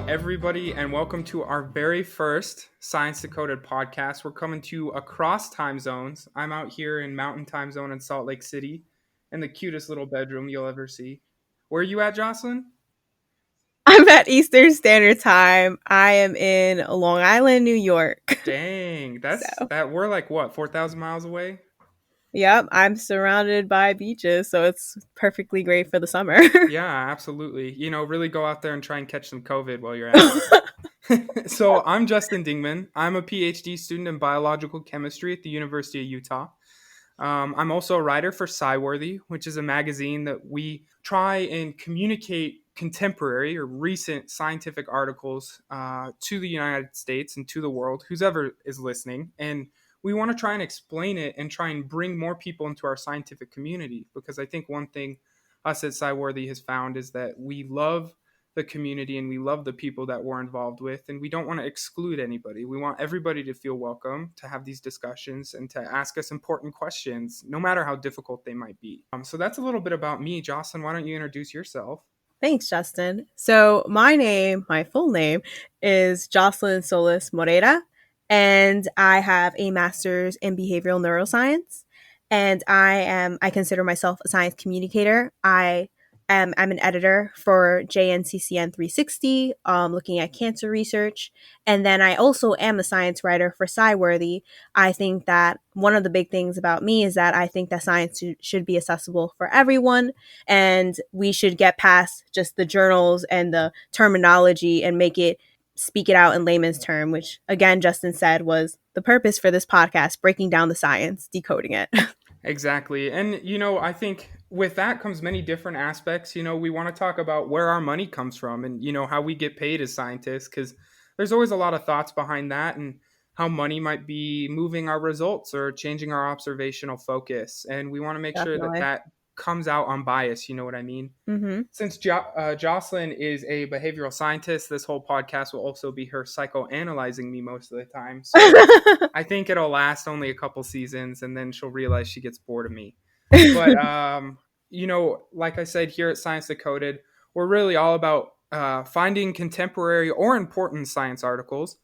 everybody, and welcome to our very first Science Decoded podcast. We're coming to you across time zones. I'm out here in Mountain Time Zone in Salt Lake City, in the cutest little bedroom you'll ever see. Where are you at, Jocelyn? I'm at Eastern Standard Time. I am in Long Island, New York. Dang, So, we're like what, 4,000 miles away? yep, I'm surrounded by beaches, so it's perfectly great for the summer. Yeah, absolutely. Really go out there and try and catch some COVID while you're at it. So I'm Justin Dingman. I'm a PhD student in biological chemistry at the University of Utah. I'm also a writer for Sciworthy, which is a magazine that we try and communicate contemporary or recent scientific articles to the United States and to the world, whoever is listening. And we want to try and explain it and try and bring more people into our scientific community, because I think one thing us at Sciworthy has found is that we love the community and we love the people that we're involved with, and we don't want to exclude anybody. We want everybody to feel welcome, to have these discussions and to ask us important questions, no matter how difficult they might be. So that's a little bit about me. Jocelyn, why don't you introduce yourself? Thanks, Justin. So, my full name is Jocelyn Solis-Moreira, and I have a master's in behavioral neuroscience. And I consider myself a science communicator. I'm an editor for JNCCN 360, looking at cancer research. And then I also am a science writer for Sciworthy. I think that one of the big things about me is that I think that science should be accessible for everyone, and we should get past just the journals and the terminology and speak it out in layman's term, which again, Justin said was the purpose for this podcast, breaking down the science, decoding it. Exactly. And, I think with that comes many different aspects. We want to talk about where our money comes from and, how we get paid as scientists, because there's always a lot of thoughts behind that and how money might be moving our results or changing our observational focus. And we want to make sure that Definitely. that comes out unbiased. You know what I mean? Mm-hmm. Since Jocelyn is a behavioral scientist, this whole podcast will also be her psychoanalyzing me most of the time. So I think it'll last only a couple seasons, and then she'll realize she gets bored of me. But, like I said, here at Science Decoded, we're really all about finding contemporary or important science articles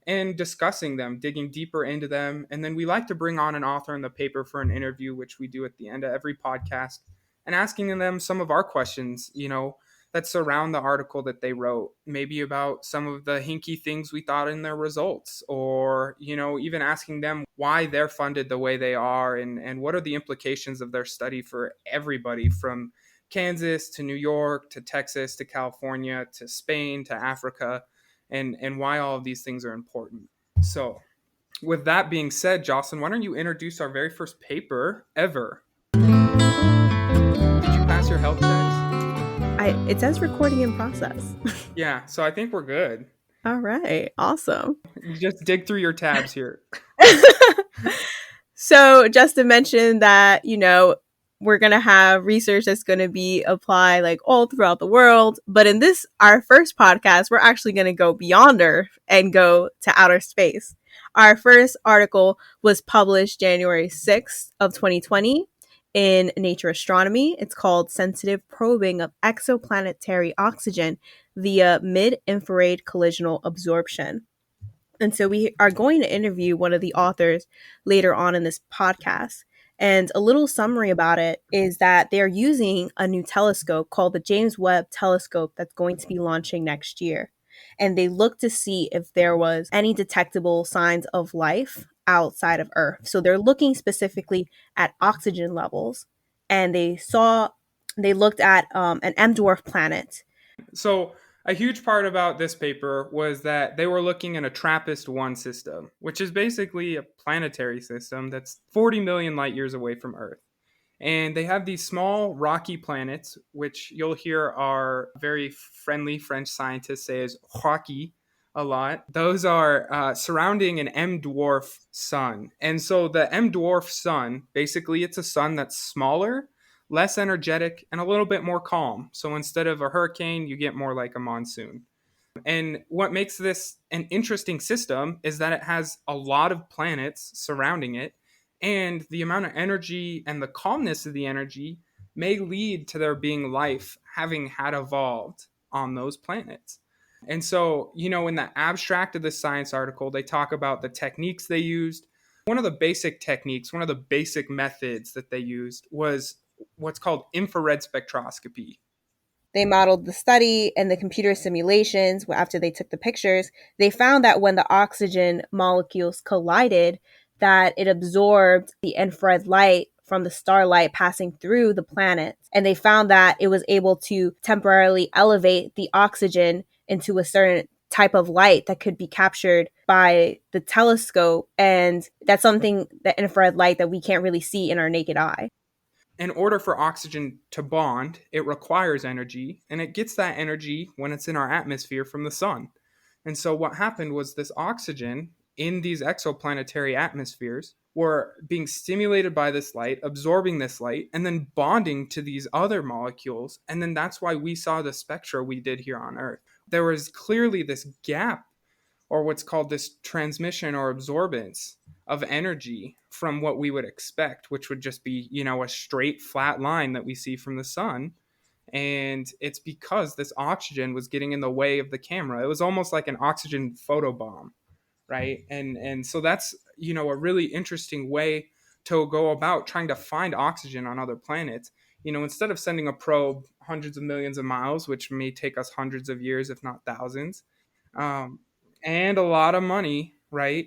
and discussing them, digging deeper into them. And then we like to bring on an author in the paper for an interview, which we do at the end of every podcast, and asking them some of our questions, that surround the article that they wrote, maybe about some of the hinky things we thought in their results, or, even asking them why they're funded the way they are, and what are the implications of their study for everybody from Kansas to New York to Texas to California to Spain to Africa, and why all of these things are important. So, with that being said, Jocelyn, why don't you introduce our very first paper ever? Did you pass your health checks? It says recording in process. Yeah, so I think we're good. All right. Awesome. You just dig through your tabs here. So Justin mentioned that, we're going to have research that's going to be applied like all throughout the world. But in our first podcast, we're actually going to go beyond Earth and go to outer space. Our first article was published January 6th of 2020 in Nature Astronomy. It's called Sensitive Probing of Exoplanetary Oxygen via Mid-Infrared Collisional Absorption. And so we are going to interview one of the authors later on in this podcast. And a little summary about it is that they're using a new telescope called the James Webb Telescope that's going to be launching next year. And they look to see if there was any detectable signs of life outside of Earth. So they're looking specifically at oxygen levels. And they looked at an M-dwarf planet. So a huge part about this paper was that they were looking at a TRAPPIST-1 system, which is basically a planetary system that's 40 million light years away from Earth. And they have these small rocky planets, which you'll hear our very friendly French scientists say is rocky a lot. Those are surrounding an M-dwarf sun. And so the M-dwarf sun, basically it's a sun that's smaller, less energetic, and a little bit more calm. So instead of a hurricane, you get more like a monsoon. And what makes this an interesting system is that it has a lot of planets surrounding it, and the amount of energy and the calmness of the energy may lead to there being life having had evolved on those planets. And so, in the abstract of this science article, they talk about the techniques they used. One of the basic techniques, one of the basic methods that they used was what's called infrared spectroscopy. They modeled the study and the computer simulations after they took the pictures. They found that when the oxygen molecules collided, that it absorbed the infrared light from the starlight passing through the planets. And they found that it was able to temporarily elevate the oxygen into a certain type of light that could be captured by the telescope. And that's something, that infrared light, that we can't really see in our naked eye. In order for oxygen to bond, it requires energy, and it gets that energy when it's in our atmosphere from the sun. And so what happened was this oxygen in these exoplanetary atmospheres were being stimulated by this light, absorbing this light, and then bonding to these other molecules. And then that's why we saw the spectra we did here on Earth. There was clearly this gap, or what's called this transmission or absorbance of energy from what we would expect, which would just be, a straight flat line that we see from the sun. And it's because this oxygen was getting in the way of the camera. It was almost like an oxygen photobomb, right? And so that's, a really interesting way to go about trying to find oxygen on other planets. Instead of sending a probe hundreds of millions of miles, which may take us hundreds of years, if not thousands, um, and a lot of money, right?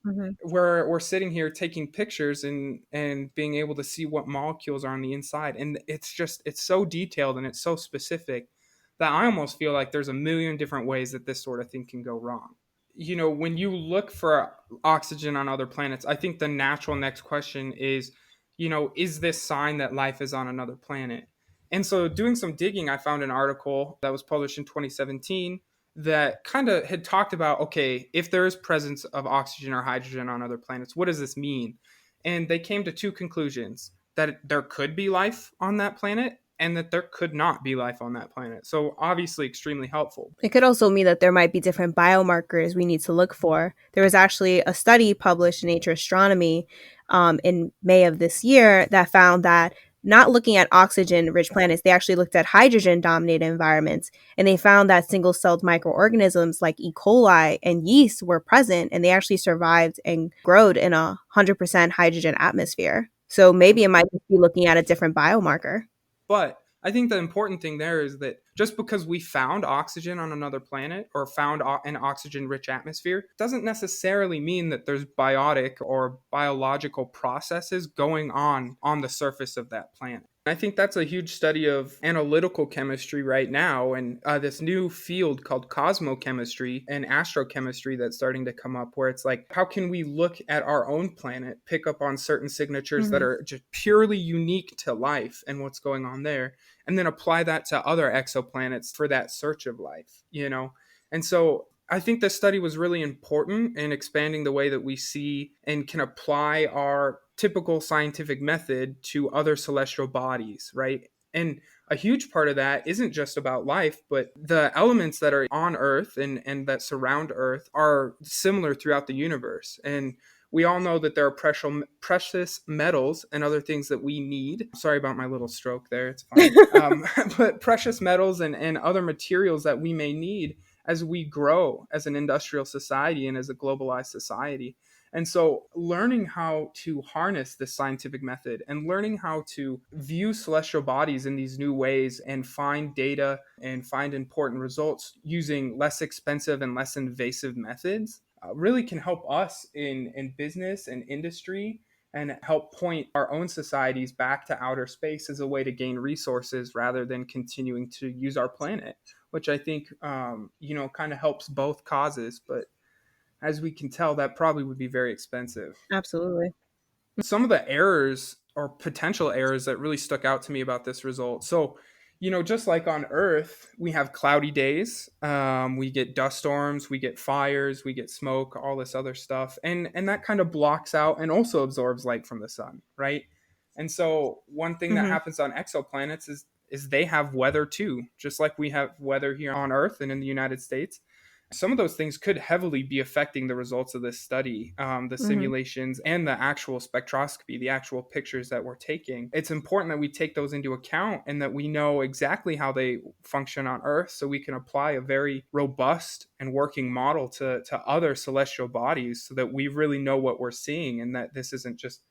Mm-hmm. We're sitting here taking pictures and being able to see what molecules are on the inside, and it's so detailed and it's so specific that I almost feel like there's a million different ways that this sort of thing can go wrong. When you look for oxygen on other planets, I think the natural next question is this sign that life is on another planet? And so, doing some digging, I found an article that was published in 2017 that kind of had talked about, okay, if there is presence of oxygen or hydrogen on other planets, what does this mean? And they came to two conclusions: that there could be life on that planet and that there could not be life on that planet. So obviously extremely helpful. It could also mean that there might be different biomarkers we need to look for. There was actually a study published in Nature Astronomy in May of this year that found that, not looking at oxygen rich planets, they actually looked at hydrogen dominated environments. And they found that single celled microorganisms like E. coli and yeast were present, and they actually survived and growed in 100% hydrogen atmosphere. So maybe it might be looking at a different biomarker. But I think the important thing there is that just because we found oxygen on another planet or found an oxygen rich atmosphere doesn't necessarily mean that there's biotic or biological processes going on the surface of that planet. I think that's a huge study of analytical chemistry right now, and this new field called cosmochemistry and astrochemistry that's starting to come up, where it's like, how can we look at our own planet, pick up on certain signatures that are just purely unique to life and what's going on there, and then apply that to other exoplanets for that search of life. And so I think this study was really important in expanding the way that we see and can apply our typical scientific method to other celestial bodies, right? And a huge part of that isn't just about life, but the elements that are on Earth and that surround Earth are similar throughout the universe. And we all know that there are precious metals and other things that we need. Sorry about my little stroke there. It's fine. But precious metals and other materials that we may need as we grow as an industrial society and as a globalized society. And so learning how to harness this scientific method and learning how to view celestial bodies in these new ways and find data and find important results using less expensive and less invasive methods really can help us in business and industry, and help point our own societies back to outer space as a way to gain resources rather than continuing to use our planet, which I think, kind of helps both causes. But as we can tell, that probably would be very expensive. Absolutely. Some of the errors or potential errors that really stuck out to me about this result. So, just like on Earth, we have cloudy days, we get dust storms, we get fires, we get smoke, all this other stuff, and that kind of blocks out and also absorbs light from the sun, right? And so, one thing that happens on exoplanets is they have weather too, just like we have weather here on Earth and in the United States. some of those things could heavily be affecting the results of this study, the simulations and the actual spectroscopy, the actual pictures that we're taking. It's important that we take those into account and that we know exactly how they function on Earth so we can apply a very robust and working model to other celestial bodies so that we really know what we're seeing and that this isn't just,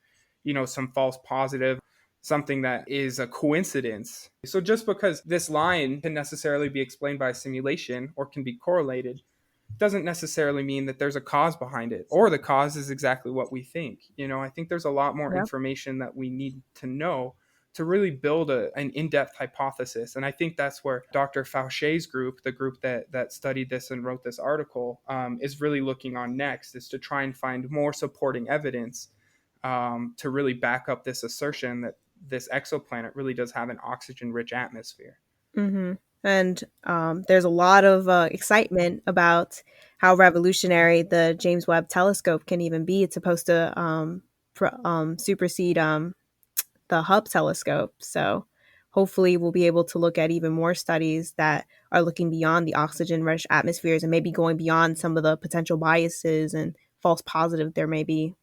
some false positive, something that is a coincidence. So just because this line can necessarily be explained by a simulation or can be correlated doesn't necessarily mean that there's a cause behind it or the cause is exactly what we think. I think there's a lot more information that we need to know to really build an in-depth hypothesis. And I think that's where Dr. Fauchez's group, the group that studied this and wrote this article, is really looking on next, is to try and find more supporting evidence to really back up this assertion that this exoplanet really does have an oxygen-rich atmosphere. Mm-hmm. And there's a lot of excitement about how revolutionary the James Webb Telescope can even be. It's supposed to supersede the Hubble telescope. So hopefully we'll be able to look at even more studies that are looking beyond the oxygen-rich atmospheres and maybe going beyond some of the potential biases and false positive there may be.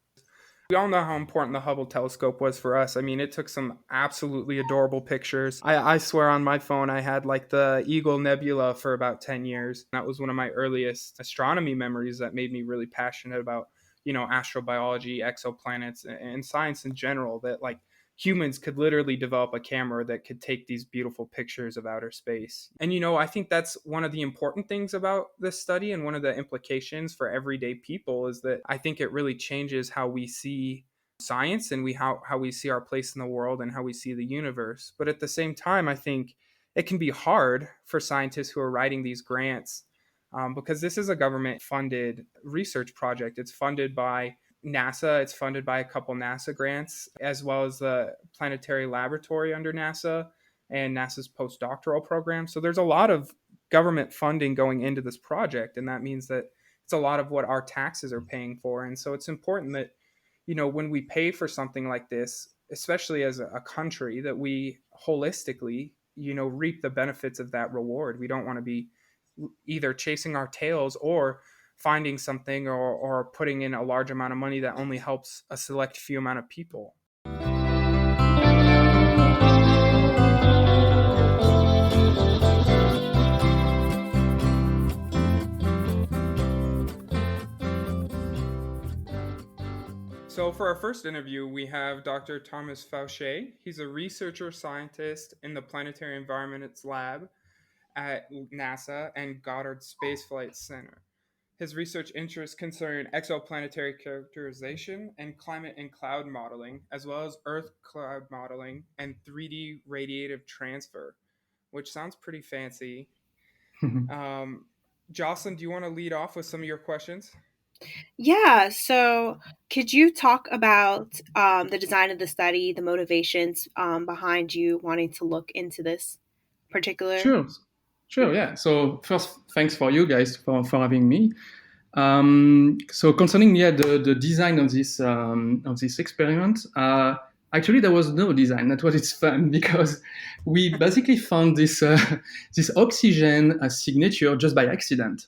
We all know how important the Hubble telescope was for us. I mean, it took some absolutely adorable pictures. I swear on my phone I had like the Eagle Nebula for about 10 years. That was one of my earliest astronomy memories that made me really passionate about, astrobiology, exoplanets, and science in general, that like humans could literally develop a camera that could take these beautiful pictures of outer space. And, I think that's one of the important things about this study, and one of the implications for everyday people is that I think it really changes how we see science and how we see our place in the world and how we see the universe. But at the same time, I think it can be hard for scientists who are writing these grants because this is a government-funded research project. It's funded by NASA. It's funded by a couple NASA grants, as well as the Planetary Laboratory under NASA and NASA's postdoctoral program. So there's a lot of government funding going into this project, and that means that it's a lot of what our taxes are paying for. And so it's important that, when we pay for something like this, especially as a country, that we holistically, reap the benefits of that reward. We don't want to be either chasing our tails or finding something or putting in a large amount of money that only helps a select few amount of people. So for our first interview, we have Dr. Thomas Fauchez. He's a researcher scientist in the Planetary Environments Lab at NASA and Goddard Space Flight Center. His research interests concern exoplanetary characterization and climate and cloud modeling, as well as Earth cloud modeling and 3D radiative transfer, which sounds pretty fancy. Jocelyn, do you want to lead off with some of your questions? Yeah, so could you talk about the design of the study, the motivations behind you wanting to look into this particular? Sure, yeah. So first, thanks for you guys for having me. So concerning the design of this experiment, actually there was no design. That was its fun, because we basically found this oxygen signature just by accident.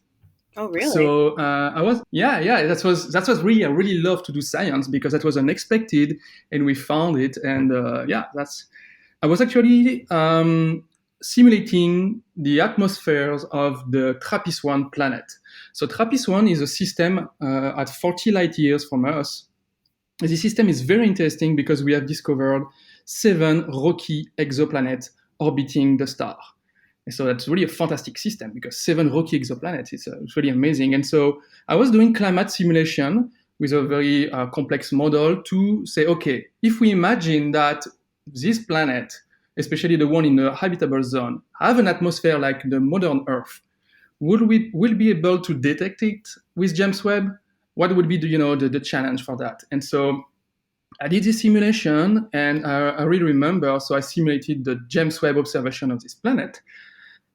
Oh, really? So that was really, I really love to do science because that was unexpected and we found it. And I was actually simulating the atmospheres of the TRAPPIST-1 planet. So TRAPPIST-1 is a system at 40 light years from us. This system is very interesting because we have discovered 7 rocky exoplanets orbiting the star. So that's really a fantastic system because 7 rocky exoplanets, it's really amazing. And so I was doing climate simulation with a very complex model to say, okay, if we imagine that this planet, especially the one in the habitable zone, have an atmosphere like the modern Earth, will be able to detect it with James Webb? What would be the challenge for that? And so I did this simulation, and I really remember, so I simulated the James Webb observation of this planet.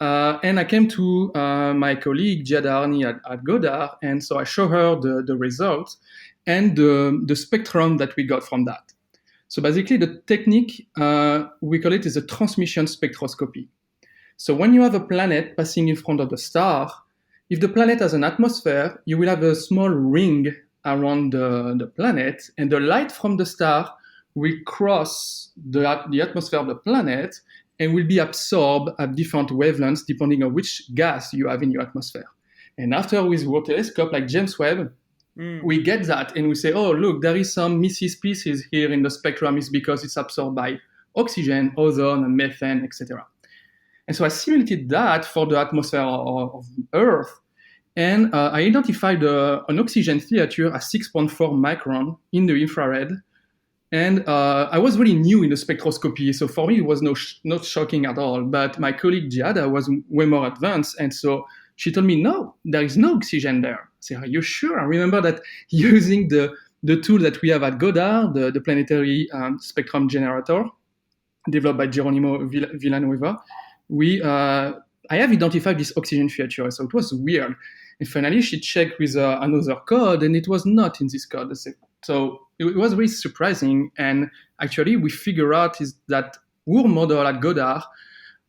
And I came to my colleague, Gia Darni at Goddard, and so I showed her the results and the spectrum that we got from that. So basically the technique, we call it is a transmission spectroscopy. So when you have a planet passing in front of the star, if the planet has an atmosphere, you will have a small ring around the planet, and the light from the star will cross the atmosphere of the planet and will be absorbed at different wavelengths depending on which gas you have in your atmosphere. And after, with our telescope like James Webb, we get that and we say, oh, look, there is some missing species here in the spectrum. It's because it's absorbed by oxygen, ozone, and methane, etc. And so I simulated that for the atmosphere of Earth, and I identified an oxygen signature at 6.4 micron in the infrared. And I was really new in the spectroscopy, so for me it was not shocking at all. But my colleague Giada was way more advanced, and so she told me, no, there is no oxygen there. I said, are you sure? I remember that using the tool that we have at Goddard, the planetary spectrum generator, developed by Geronimo Villanueva, I have identified this oxygen feature, so it was weird. And finally, she checked with another code, and it was not in this code. So it was really surprising. And actually, we figured out is that our model at Goddard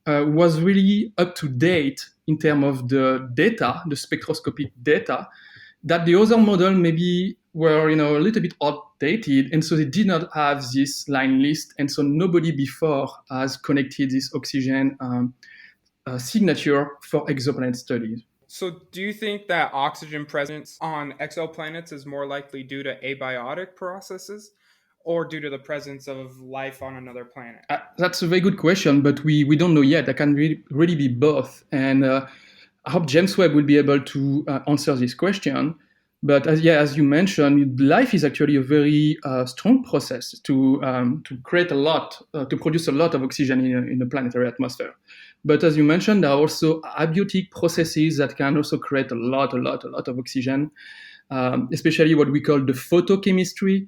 was really up to date in terms of the data, the spectroscopic data, that the other model maybe were a little bit outdated, and so they did not have this line list, and so nobody before has connected this oxygen signature for exoplanet studies. So do you think that oxygen presence on exoplanets is more likely due to abiotic processes or due to the presence of life on another planet? That's a very good question, but we don't know yet. That can really be both. And I hope James Webb will be able to answer this question. But as you mentioned, life is actually a very strong process to create to produce a lot of oxygen in the planetary atmosphere. But as you mentioned, there are also abiotic processes that can also create a lot of oxygen, especially what we call the photochemistry.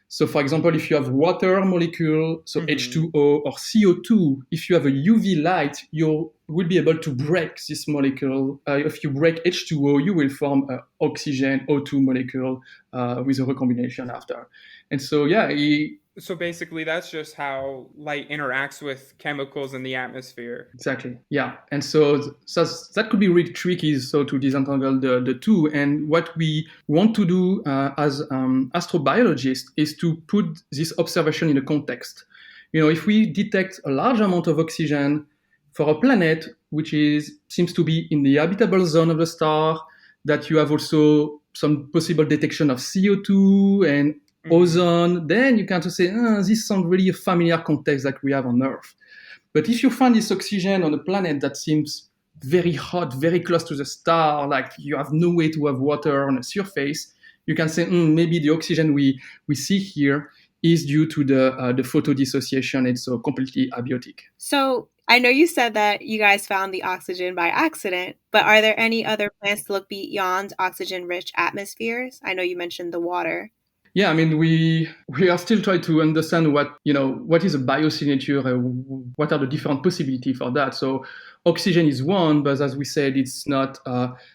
So for example, if you have water molecule, so H2O or CO2, if you have a UV light, you will be able to break this molecule. If you break H2O, you will form an oxygen O2 molecule with a recombination after. And so, so basically, that's just how light interacts with chemicals in the atmosphere. Exactly. Yeah. And so that could be really tricky, so to disentangle the two. And what we want to do as astrobiologists is to put this observation in a context. If we detect a large amount of oxygen for a planet, which seems to be in the habitable zone of the star, that you have also some possible detection of CO2 and ozone, then you can just say, this sounds really a familiar context that we have on Earth. But if you find this oxygen on a planet that seems very hot, very close to the star, like you have no way to have water on a surface, you can say, maybe the oxygen we see here is due to the photodissociation. It's so completely abiotic. So I know you said that you guys found the oxygen by accident, but are there any other plans to look beyond oxygen-rich atmospheres? I know you mentioned the water. Yeah, I mean, we are still trying to understand what is a biosignature, what are the different possibilities for that. So oxygen is one, but as we said, it's not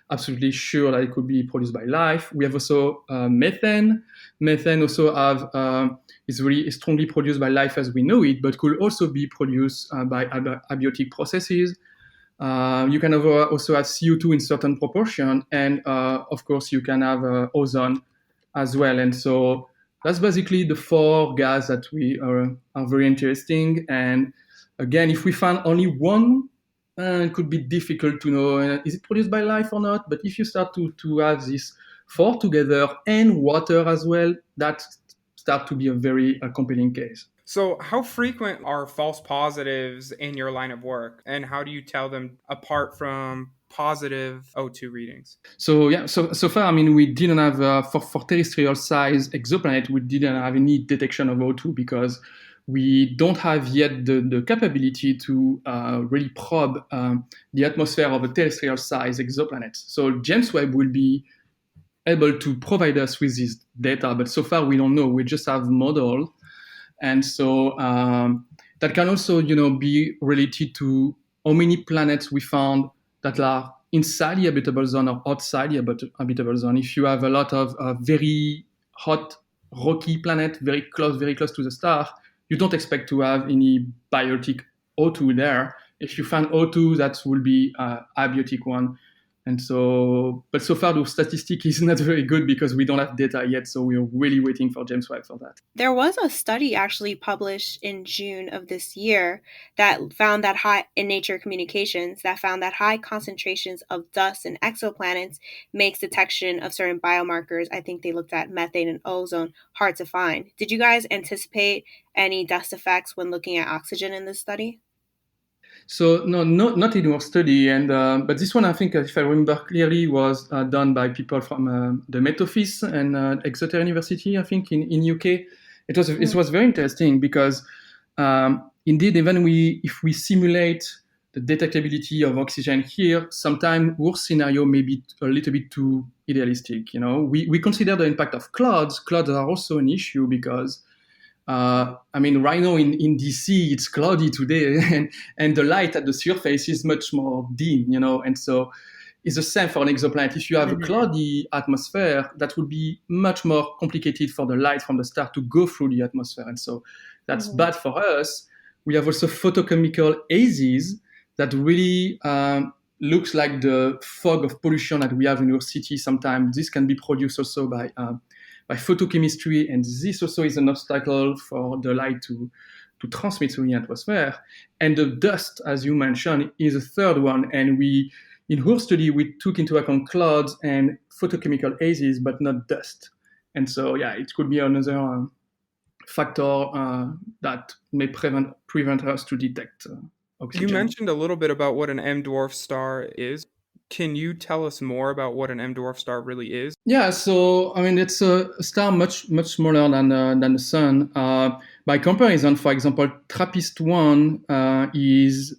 absolutely sure that it could be produced by life. We have also methane. Methane also is really strongly produced by life as we know it, but could also be produced by abiotic processes. You can also have CO2 in certain proportion, and of course you can have ozone as well. And so that's basically the four gas that we are very interesting. And again, if we find only one, it could be difficult to know, is it produced by life or not? But if you start to have these four together and water as well, that start to be a very compelling case. So how frequent are false positives in your line of work, and how do you tell them apart from positive O2 readings? So far, I mean, we didn't have for terrestrial size exoplanet, we didn't have any detection of O2 because we don't have yet the capability to really probe the atmosphere of a terrestrial size exoplanet. So James Webb will be able to provide us with this data, but so far we don't know. We just have model, and so that can also be related to how many planets we found that are inside the habitable zone or outside the habitable zone. If you have a lot of very hot, rocky planet very close to the star, you don't expect to have any biotic O2 there. If you find O2, that will be abiotic one. And so, but so far the statistic is not very good because we don't have data yet. So we're really waiting for James Webb for that. There was a study actually published in June of this year that found that in Nature Communications that found that high concentrations of dust in exoplanets makes detection of certain biomarkers. I think they looked at methane and ozone hard to find. Did you guys anticipate any dust effects when looking at oxygen in this study? So no, not in our study, and but this one I think, if I remember clearly, was done by people from the Met Office and Exeter University, I think in UK. It was very interesting because indeed, even if we simulate the detectability of oxygen here, sometimes our scenario may be a little bit too idealistic. We consider the impact of clouds. Clouds are also an issue because right now in DC, it's cloudy today, and the light at the surface is much more dim, and so it's the same for an exoplanet. If you have a cloudy atmosphere, that would be much more complicated for the light from the star to go through the atmosphere, and so that's bad for us. We have also photochemical hazes that really looks like the fog of pollution that we have in our city. Sometimes this can be produced also by photochemistry, and this also is an obstacle for the light to transmit through the atmosphere. And the dust, as you mentioned, is a third one. And in our study, we took into account clouds and photochemical hazes, but not dust. And so, it could be another factor that may prevent us to detect oxygen. You mentioned a little bit about what an M-dwarf star is. Can you tell us more about what an M-dwarf star really is? Yeah, so it's a star much smaller than the Sun. By comparison, for example, TRAPPIST-1 is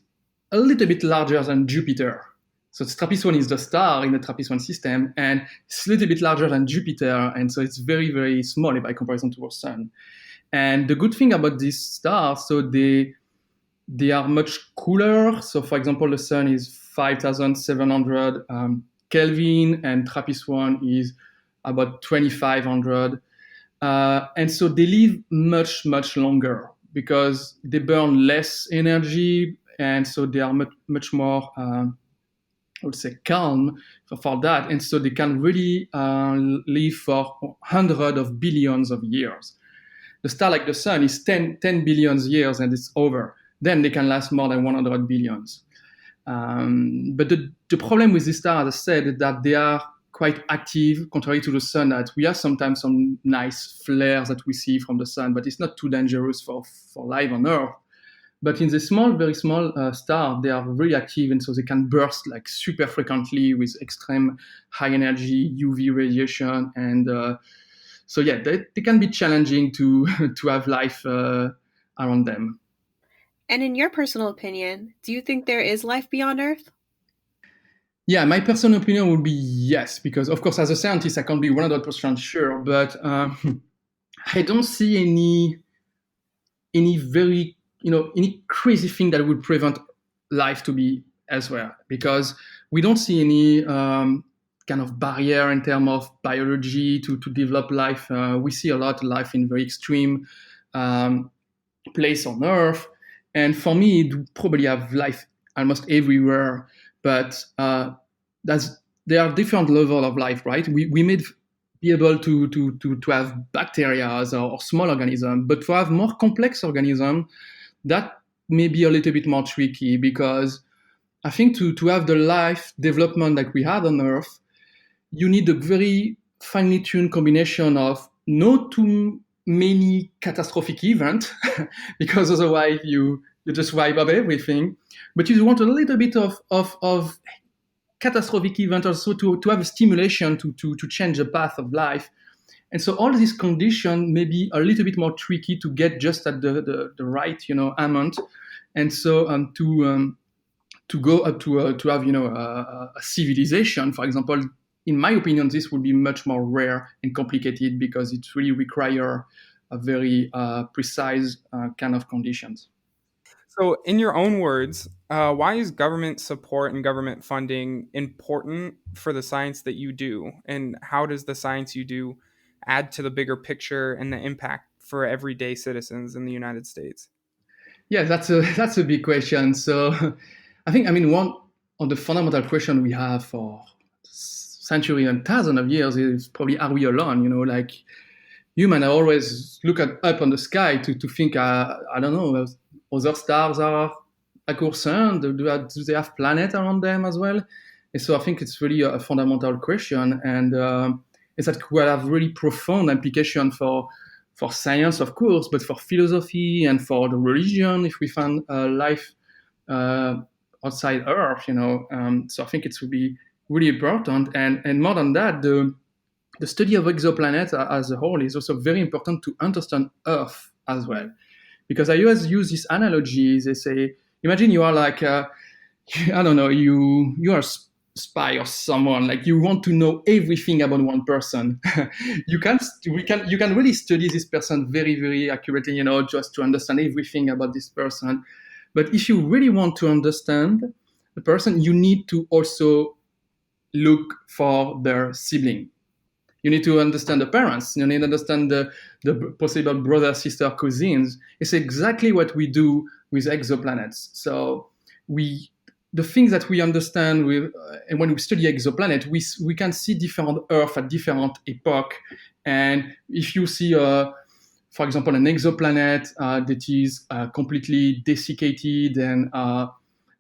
a little bit larger than Jupiter. So TRAPPIST-1 is the star in the TRAPPIST-1 system, and it's a little bit larger than Jupiter, and so it's very, very small by comparison to our Sun. And the good thing about these stars, so they are much cooler. So, for example, the Sun is 5,700 Kelvin, and TRAPPIST-1 is about 2,500. And so they live much, much longer because they burn less energy, and so they are much more, I would say, calm for that. And so they can really live for hundreds of billions of years. The star like the Sun is 10 billion years and it's over. Then they can last more than 100 billions. But the problem with this star, as I said, is that they are quite active, contrary to the Sun, that we have sometimes some nice flares that we see from the Sun, but it's not too dangerous for life on Earth. But in the very small star, they are very active, and so they can burst like super frequently with extreme high energy UV radiation. And they can be challenging to have life around them. And in your personal opinion, do you think there is life beyond Earth? Yeah, my personal opinion would be yes, because of course, as a scientist, I can't be 100% sure, but I don't see any very, any crazy thing that would prevent life to be elsewhere, because we don't see any kind of barrier in terms of biology to develop life. We see a lot of life in very extreme place on Earth. And for me, it would probably have life almost everywhere, but there are different levels of life, right? We may be able to have bacteria or small organisms, but to have more complex organisms, that may be a little bit more tricky, because I think to have the life development that we have on Earth, you need a very finely tuned combination of not too many catastrophic events, because otherwise you just wipe up everything. But you want a little bit of catastrophic event also to have a stimulation to change the path of life. And so all these conditions may be a little bit more tricky to get just at the right amount. And so to go up to have a civilization, for example, in my opinion, this would be much more rare and complicated, because it really requires a very precise kind of conditions. So, in your own words, why is government support and government funding important for the science that you do? And how does the science you do add to the bigger picture and the impact for everyday citizens in the United States? Yeah, that's a big question. So I think, one of the fundamental questions we have for century and thousands of years is probably, are we alone? Like humans always look up on the sky to think, I don't know, other stars are like our sun. Do they have planets around them as well? And so I think it's really a fundamental question, and it's that could have really profound implication for science, of course, but for philosophy and for the religion if we find life outside Earth. So I think it's really, really important, and more than that, the study of exoplanets as a whole is also very important to understand Earth as well, because I always use this analogy. They say, imagine you are like I don't know, you are spy or someone, like you want to know everything about one person. you can really study this person very, very accurately, just to understand everything about this person. But if you really want to understand the person, you need to also look for their sibling. You need to understand the parents. You need to understand the possible brother, sister, cousins. It's exactly what we do with exoplanets. So the things that we understand and when we study exoplanet, we can see different Earth at different epoch. And if you see, for example, an exoplanet that is completely desiccated and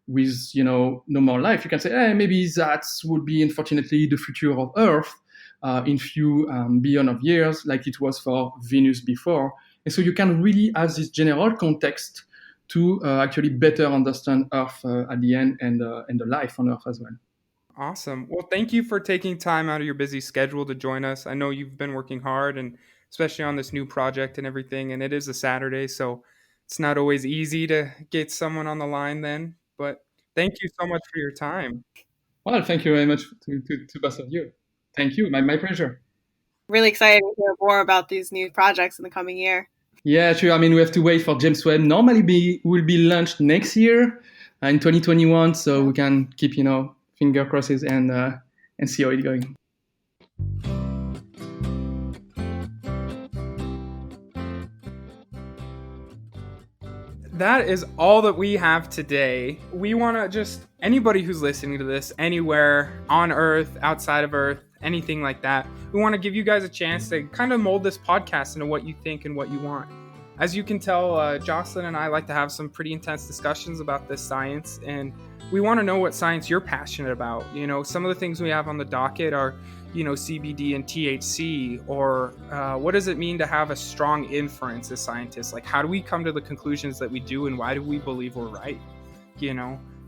with no more life, you can say, hey, maybe that would be unfortunately the future of Earth in few billion of years, like it was for Venus before. And so you can really have this general context to actually better understand Earth at the end and the life on Earth as well. Awesome. Well, thank you for taking time out of your busy schedule to join us. I know you've been working hard, and especially on this new project and everything, and it is a Saturday, so it's not always easy to get someone on the line then. But thank you so much for your time. Well, thank you very much to both of you. Thank you. My pleasure. Really excited to hear more about these new projects in the coming year. Yeah, sure. I mean, we have to wait for James Webb. Normally, will be launched next year in 2021, so we can keep, finger crosses and see how it's going. That is all that we have today. We want to just, anybody who's listening to this, anywhere on Earth, outside of Earth, anything like that, we want to give you guys a chance to kind of mold this podcast into what you think and what you want. As you can tell, Jocelyn and I like to have some pretty intense discussions about this science, and we want to know what science you're passionate about. Some of the things we have on the docket are, CBD and THC, or what does it mean to have a strong inference as scientists? Like, how do we come to the conclusions that we do, and why do we believe we're right?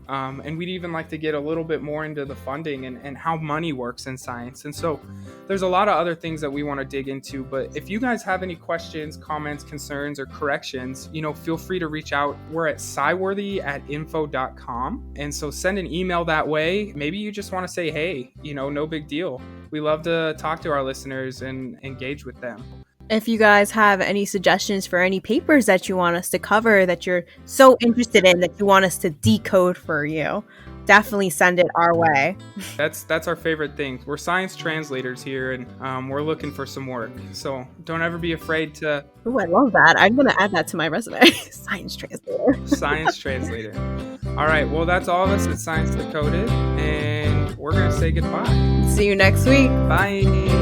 And we'd even like to get a little bit more into the funding and how money works in science. And so there's a lot of other things that we want to dig into. But if you guys have any questions, comments, concerns, or corrections, feel free to reach out. We're at sciworthy@info.com. And so send an email that way. Maybe you just want to say, hey, no big deal. We love to talk to our listeners and engage with them. If you guys have any suggestions for any papers that you want us to cover, that you're so interested in, that you want us to decode for you, definitely send it our way. That's our favorite thing. We're science translators here, and we're looking for some work. So don't ever be afraid to... Ooh, I love that. I'm going to add that to my resume. Science translator. Science translator. All right. Well, that's all of us at Science Decoded, and we're going to say goodbye. See you next week. Bye.